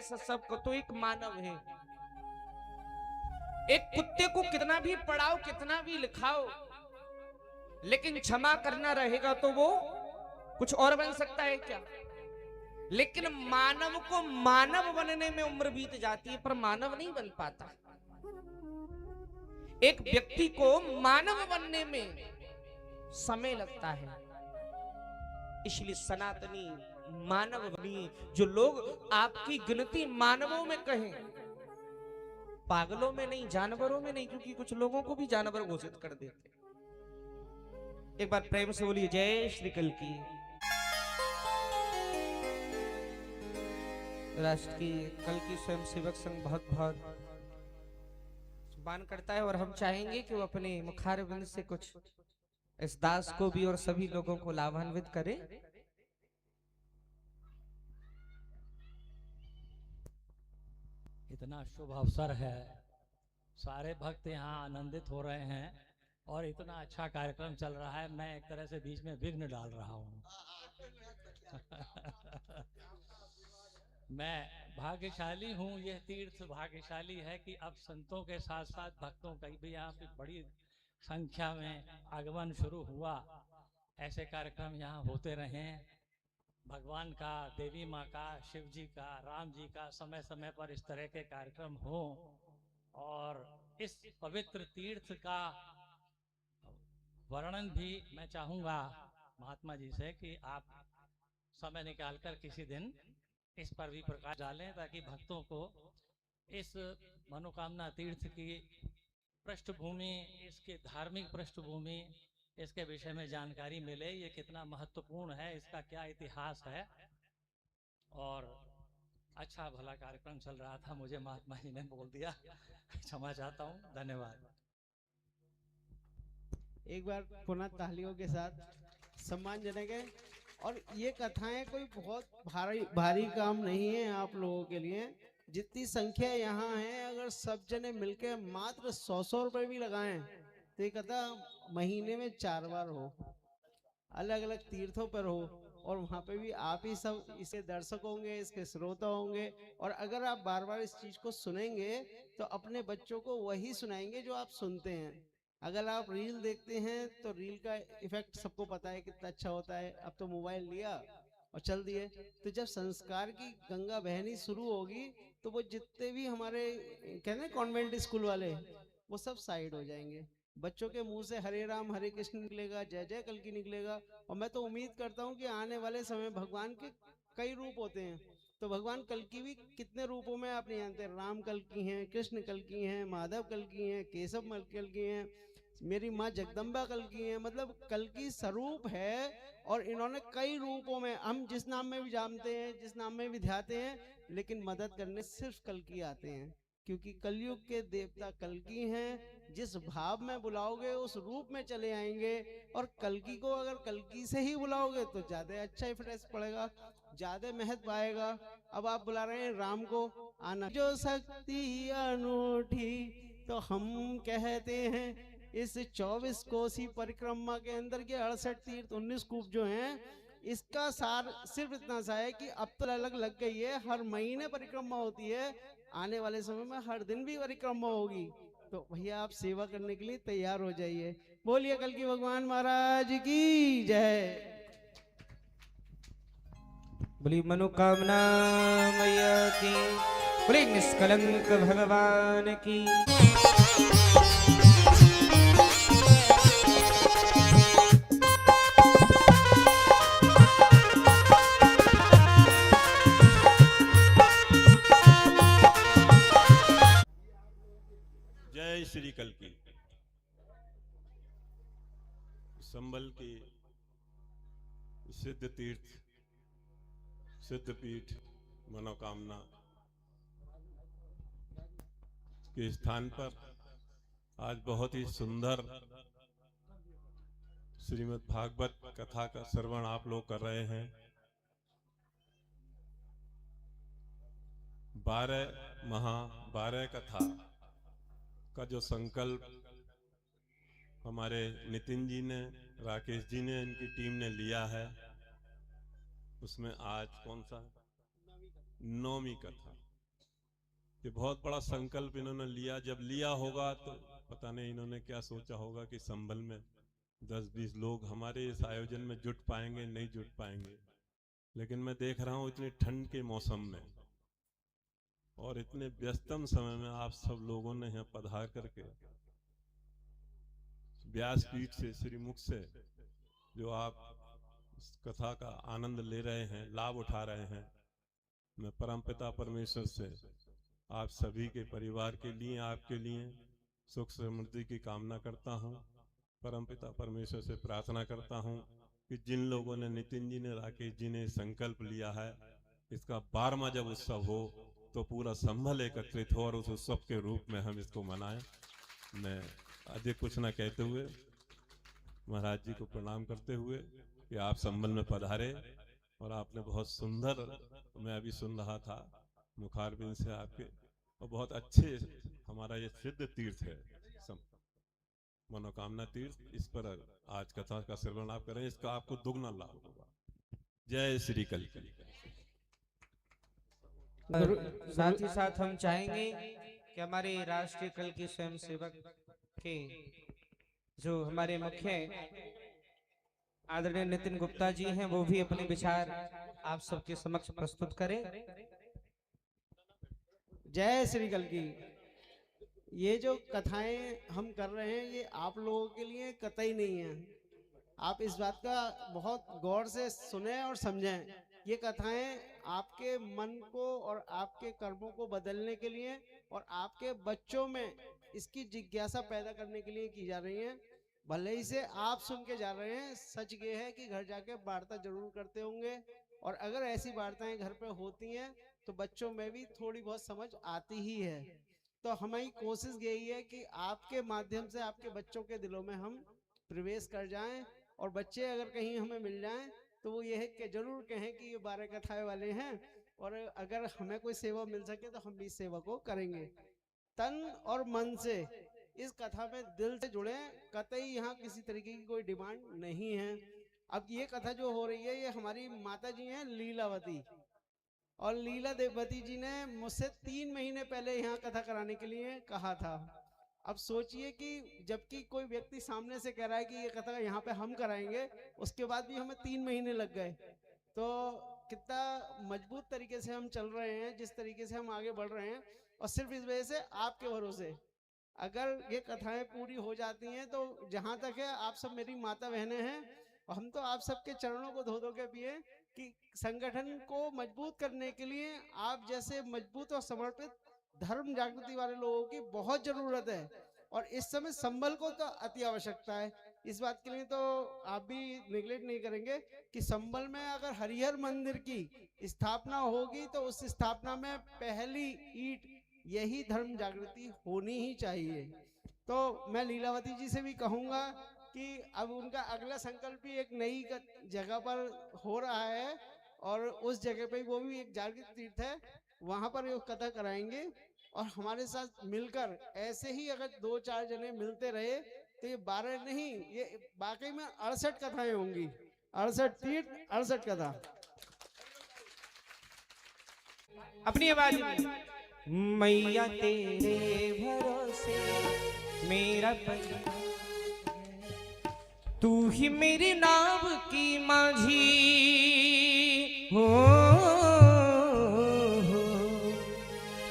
सबको, तो एक मानव है। एक कुत्ते को कितना भी पढ़ाओ, कितना भी लिखाओ, लेकिन क्षमा करना रहेगा तो वो कुछ और बन सकता है क्या? लेकिन मानव को मानव बनने में उम्र बीत जाती है, पर मानव नहीं बन पाता। एक व्यक्ति को मानव बनने में समय लगता है। इसलिए सनातनी मानव बनिए। जो लोग आपकी गिनती मानवों में कहें, पागलों में नहीं, जानवरों में नहीं, क्योंकि कुछ लोगों को भी जानवर घोषित कर देते। एक बार प्रेम से बोलिए जय श्री कल्कि। राष्ट्र की कल्कि स्वयं सेवक संघ बहुत बहुत सम्मान करता है, और हम चाहेंगे कि वो अपने मुखारबिंद से कुछ इस दास को भी और सभी लोगों को लाभान्वित करे। इतना शुभ अवसर है, सारे भक्त यहाँ आनंदित हो रहे हैं और इतना अच्छा कार्यक्रम चल रहा है। मैं एक तरह से बीच में विघ्न डाल रहा हूँ। मैं भाग्यशाली हूँ, यह तीर्थ भाग्यशाली है कि अब संतों के साथ साथ भक्तों का भी यहाँ पे बड़ी संख्या में आगमन शुरू हुआ। ऐसे कार्यक्रम यहाँ होते रहें। भगवान का, देवी माँ का, शिव जी का, राम जी का समय समय पर इस तरह के कार्यक्रम हो, और इस पवित्र तीर्थ का वर्णन भी मैं चाहूँगा महात्मा जी से कि आप समय निकालकर किसी दिन इस पर भी प्रकाश डालें, ताकि भक्तों को इस मनोकामना तीर्थ की पृष्ठभूमि, इसकी धार्मिक पृष्ठभूमि, इसके विषय में जानकारी मिले। ये कितना महत्वपूर्ण है, इसका क्या इतिहास है। और अच्छा भला कार्यक्रम चल रहा था, मुझे महात्मा जी ने बोल दिया, क्षमा चाहता हूँ। धन्यवाद। एक बार पुनः तालियों के साथ सम्मानजनक है। और ये कथाएं कोई बहुत भारी काम नहीं है आप लोगों के लिए। जितनी संख्या यहाँ है, अगर सब जने मिलकर मात्र 100 रुपए भी लगाएं तो ये कथा महीने में 4 बार हो, अलग अलग तीर्थों पर हो, और वहाँ पे भी आप ही सब इसके दर्शक होंगे, इसके श्रोता होंगे। और अगर आप बार बार इस चीज को सुनेंगे तो अपने बच्चों को वही सुनाएंगे जो आप सुनते हैं। अगर आप रील देखते हैं तो रील का इफेक्ट सबको पता है कितना अच्छा होता है। अब तो मोबाइल लिया और चल दिए। तो जब संस्कार की गंगा बहनी शुरू होगी तो वो जितने भी हमारे कहते हैं कॉन्वेंट स्कूल वाले, वो सब साइड हो जाएंगे। बच्चों के मुंह से हरे राम हरे कृष्ण निकलेगा, जय जय कल्कि निकलेगा। और मैं तो उम्मीद करता हूँ कि आने वाले समय भगवान के कई रूप होते हैं, तो भगवान कल्कि भी कितने रूपों में आप नहीं जानते। राम कल्कि हैं, कृष्ण कल्कि हैं, माधव कल्कि हैं, केशव कल्कि हैं, मेरी माँ जगदम्बा कल्कि हैं। मतलब कल्कि स्वरूप है, और इन्होंने कई रूपों में, हम जिस नाम में भी जानते हैं, जिस नाम में भी ध्याते हैं, लेकिन मदद करने सिर्फ कल्कि आते हैं, क्योंकि कलयुग के देवता कल्कि हैं। जिस भाव में बुलाओगे उस रूप में चले आएंगे। और कल्कि को अगर कल्कि से ही बुलाओगे तो ज्यादा अच्छा इंप्रेस पड़ेगा, ज्यादा महत्व आएगा। अब आप बुला रहे हैं राम को, आना जो शक्ति अनूठी, तो हम कहते हैं इस 24 कोसी परिक्रमा के अंदर के 68 तीर्थ 19 कूप जो हैं, इसका सार सिर्फ इतना सा है कि अब तो अलग लग गई है, हर महीने परिक्रमा होती है, आने वाले समय में हर दिन भी परिक्रमा होगी। तो भैया आप सेवा करने के लिए तैयार हो जाइए। बोलिए कल्कि भगवान महाराज की जय। बोली मनोकामना मैया की, बोली निष्कलंक भगवान की। जय श्री कल्कि। संबल की सिद्ध तीर्थ, सिद्ध पीठ मनोकामना के स्थान पर आज बहुत ही सुंदर श्रीमद् भागवत कथा का श्रवण आप लोग कर रहे हैं। 12 महा 12 कथा का जो संकल्प हमारे नितिन जी ने, राकेश जी ने, इनकी टीम ने लिया है, उसमें आज कौन सा 9वीं कथा, ये बहुत बड़ा संकल्प इन्होंने लिया। जब लिया होगा तो पता नहीं इन्होंने क्या सोचा होगा कि संभल में 10-20 लोग हमारे इस आयोजन में जुट पाएंगे, नहीं जुट पाएंगे। लेकिन मैं देख रहा हूँ इतनी ठंड के मौसम में और इतने व्यस्तम समय में आप सब लोगों ने यहाँ पधार करके व्यासपीठ से, श्रीमुख से जो आप इस कथा का आनंद ले रहे हैं, लाभ उठा रहे हैं, मैं परमपिता परमेश्वर से आप सभी के परिवार के लिए, आपके लिए सुख समृद्धि की कामना करता हूँ। परमपिता परमेश्वर से प्रार्थना करता हूँ कि जिन लोगों ने, नितिन जी ने, राकेश जी ने संकल्प लिया है, इसका 12वां जब उत्सव हो तो पूरा संभल एकत्रित हो और उस उत्सव के रूप में हम इसको मनाएं। मैं अधिक कुछ न कहते हुए महाराज जी को प्रणाम करते हुए कि आप संभल में पधारे और आपने बहुत सुंदर, मैं अभी सुन रहा था मुखारबिंद से आपके, और बहुत अच्छे, हमारा ये सिद्ध तीर्थ है, मनोकामना तीर्थ, इस पर आज कथा का श्रवण आप करें, इसका आपको दुगना लाभ होगा। जय श्री कल की। साथ ही साथ हम चाहेंगे कि हमारे राष्ट्रीय कल की स्वयं सेवक के जो हमारे मुख्य आदरणीय नितिन गुप्ता जी हैं, वो भी अपने विचार आप सबके समक्ष प्रस्तुत करें। जय श्री कल की। ये जो कथाएं हम कर रहे हैं ये आप लोगों के लिए कतई नहीं है। आप इस बात का बहुत गौर से सुने और समझें। ये कथाएं आपके मन को और आपके कर्मों को बदलने के लिए और आपके बच्चों में इसकी जिज्ञासा पैदा करने के लिए की जा रही हैं। भले ही से आप सुन के जा रहे हैं, सच ये है कि घर जाके वार्ता जरूर करते होंगे, और अगर ऐसी वार्ताएं घर पे होती हैं तो बच्चों में भी थोड़ी बहुत समझ आती ही है। तो हमारी कोशिश यही है कि आपके माध्यम से आपके बच्चों के दिलों में हम प्रवेश कर जाएं, और बच्चे अगर कहीं हमें मिल जाएं तो वो ये है कि जरूर कहें कि ये 12 कथाएं वाले हैं, और अगर हमें कोई सेवा मिल सके तो हम भी इस सेवा को करेंगे। तन और मन से इस कथा में दिल से जुड़े, कतई यहाँ किसी तरीके की कोई डिमांड नहीं है। अब ये कथा जो हो रही है ये हमारी माता जी हैं लीलावती, और लीला देववती जी ने मुझसे 3 महीने पहले यहाँ कथा कराने के लिए कहा था। अब सोचिए कि जबकि कोई व्यक्ति सामने से कह रहा है कि ये कथा यहाँ पे हम कराएंगे, उसके बाद भी हमें 3 महीने लग गए, तो कितना मजबूत तरीके से हम चल रहे हैं, जिस तरीके से हम आगे बढ़ रहे हैं, और सिर्फ इस वजह से आपके भरोसे। अगर ये कथाएं पूरी हो जाती हैं तो जहां तक है आप सब मेरी माता बहनें हैं, और हम तो आप सबके चरणों को धो धो के पिए कि संगठन को मजबूत करने के लिए आप जैसे मजबूत और समर्पित धर्म जागृति वाले लोगों की बहुत जरूरत है, और इस समय संबल को तो अति आवश्यकता है। इस बात के लिए तो आप भी निगलेक्ट नहीं करेंगे कि संबल में अगर हरिहर मंदिर की स्थापना होगी तो उस स्थापना में पहली ईंट यही धर्म जागृति होनी ही चाहिए। तो मैं लीलावती जी से भी कहूंगा कि अब उनका अगला संकल्प भी एक नई जगह पर हो रहा है, और उस जगह पे वो भी एक जागृत तीर्थ है, वहां पर वो कथा कराएंगे। और हमारे साथ मिलकर ऐसे ही अगर 2-4 जने मिलते रहे तो ये 12 नहीं, ये वाकई में 68 कथाएं होंगी। 68 तीर्थ, 68 कथा। अपनी आवाज में मैया तेरे भरोसे मेरा परिवार, तू ही मेरी नाव की माझी हो,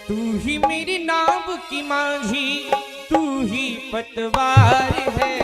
तू ही मेरी नाव की माझी, तू ही पतवार है